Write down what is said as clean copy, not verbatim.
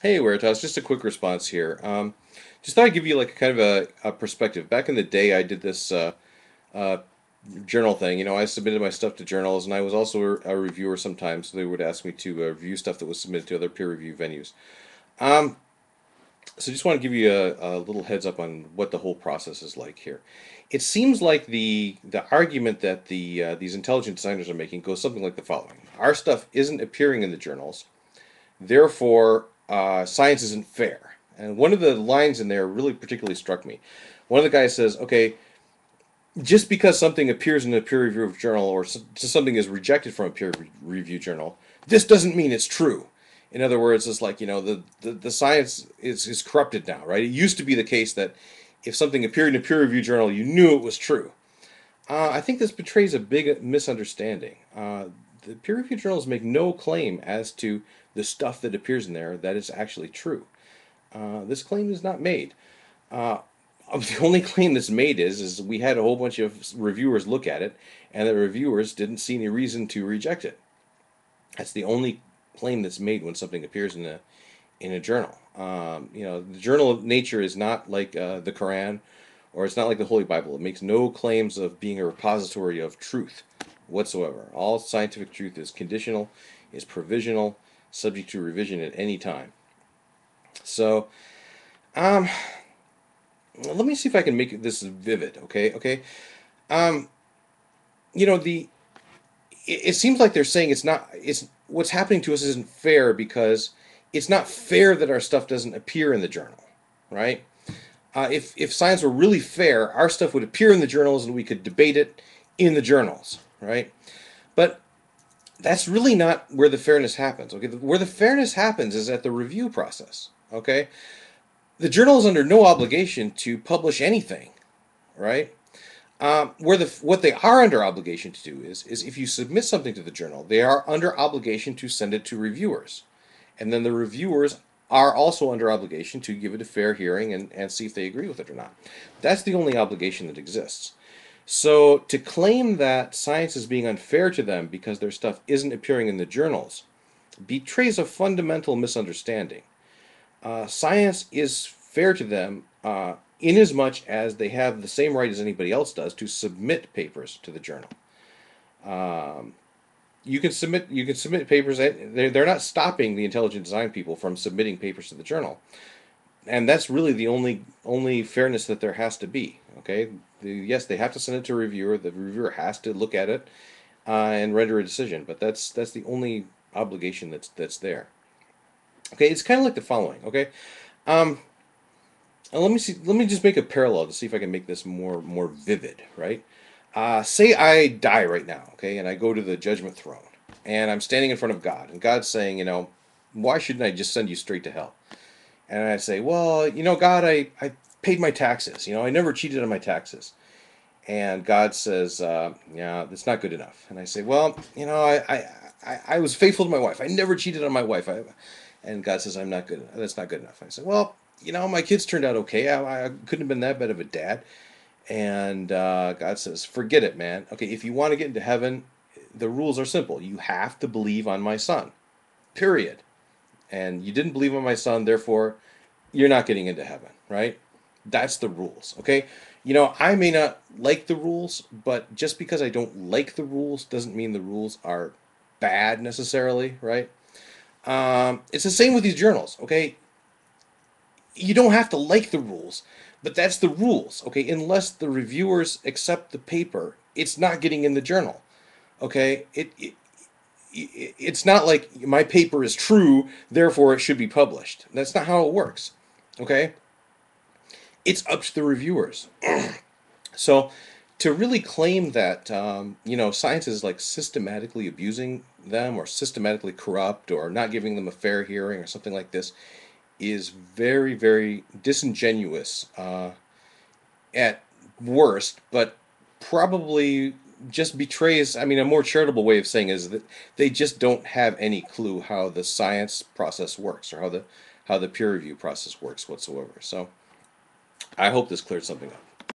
Hey, Veritas, just a quick response here. Just thought I'd give you like kind of a perspective. Back in the day, I did this uh, journal thing. I submitted my stuff to journals, and I was also a reviewer sometimes. So they would ask me to review stuff that was submitted to other peer review venues. Um, so just want to give you a little heads up on what the whole process is like here. It seems like the argument that these intelligent designers are making goes something like the following: Our stuff isn't appearing in the journals. Therefore, science isn't fair. And one of the lines in there really particularly struck me. One of the guys says, okay, just because something appears in a peer reviewed journal or something is rejected from a peer reviewed journal, this doesn't mean it's true. In other words, it's like, the science is corrupted now, right? It used to be the case that if something appeared in a peer reviewed journal, you knew it was true. I think this betrays a big misunderstanding. The peer reviewed journals make no claim as to the stuff that appears in there that is actually true. This claim is not made. Uh, the only claim that's made is we had a whole bunch of reviewers look at it, and the reviewers didn't see any reason to reject it. That's the only claim that's made when something appears in a journal. The journal of nature is not like the Quran, or it's not like the Holy Bible. It makes no claims of being a repository of truth whatsoever. All scientific truth is conditional, is provisional, subject to revision at any time. So, um, let me see if I can make this vivid. Okay. Um, you know the it seems like they're saying it's what's happening to us isn't fair because it's not fair that our stuff doesn't appear in the journal, right? If science were really fair, our stuff would appear in the journals and we could debate it in the journals, right? But that's really not where the fairness happens. Okay, where the fairness happens is at the review process. Okay, the journal is under no obligation to publish anything, right? Where the what they are under obligation to do is if you submit something to the journal, they are under obligation to send it to reviewers, and then the reviewers are also under obligation to give it a fair hearing and see if they agree with it or not. That's the only obligation that exists. So to claim that science is being unfair to them because their stuff isn't appearing in the journals betrays a fundamental misunderstanding. Science is fair to them in as much as they have the same right as anybody else does to submit papers to the journal. Um, you can submit papers. They're not stopping the intelligent design people from submitting papers to the journal, and that's really the only fairness that there has to be. Okay, yes, they have to send it to a reviewer. The reviewer has to look at it and render a decision, but that's the only obligation that's there. Okay, it's kind of like the following. Okay, um, let me see. Let me just make a parallel to see if I can make this more vivid. Right. Say I die right now. Okay, and I go to the judgment throne, and I'm standing in front of God, and God's saying, why shouldn't I just send you straight to hell? And I say, well, God, I paid my taxes. I never cheated on my taxes. And God says, yeah, that's not good enough. And I say, well, I was faithful to my wife. I never cheated on my wife. And God says, I'm not good. That's not good enough. I said, well, my kids turned out okay. I couldn't have been that bad of a dad. And God says, forget it, man. Okay, if you want to get into heaven, the rules are simple. You have to believe on my son, period. And you didn't believe on my son, therefore, you're not getting into heaven, right? That's the rules, okay? I may not like the rules, but just because I don't like the rules doesn't mean the rules are bad necessarily, right? It's the same with these journals, okay? You don't have to like the rules, but that's the rules, okay? Unless the reviewers accept the paper, it's not getting in the journal, okay? It's not like my paper is true, therefore it should be published. That's not how it works, okay? It's up to the reviewers. So to really claim that science is like systematically abusing them or systematically corrupt or not giving them a fair hearing or something like this is very, very disingenuous at worst, but probably just betrays. I mean, a more charitable way of saying is that they just don't have any clue how the science process works or how the peer review process works whatsoever. So I hope this cleared something up.